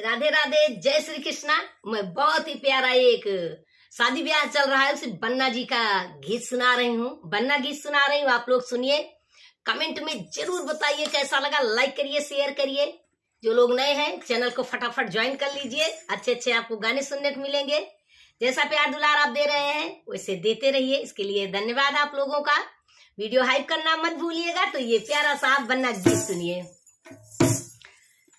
राधे राधे, जय श्री कृष्णा। मैं बहुत ही प्यारा एक शादी ब्याह चल रहा है, उसे बन्ना जी का गीत सुना रही हूँ। बन्ना गीत सुना रही हूँ, आप लोग सुनिए। कमेंट में जरूर बताइए कैसा लगा, लाइक करिए, शेयर करिए। जो लोग नए हैं चैनल को फटाफट ज्वाइन कर लीजिए। अच्छे अच्छे आपको गाने सुनने को मिलेंगे। जैसा प्यार दुलार आप दे रहे हैं वैसे देते रहिए, इसके लिए धन्यवाद आप लोगों का। वीडियो हाइप करना मत भूलिएगा। तो ये प्यारा सा आप बन्ना गीत सुनिए।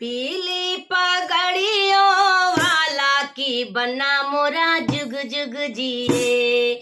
पीली पगड़ियों वाला की बन्ना मोरा जुग जुग जिए,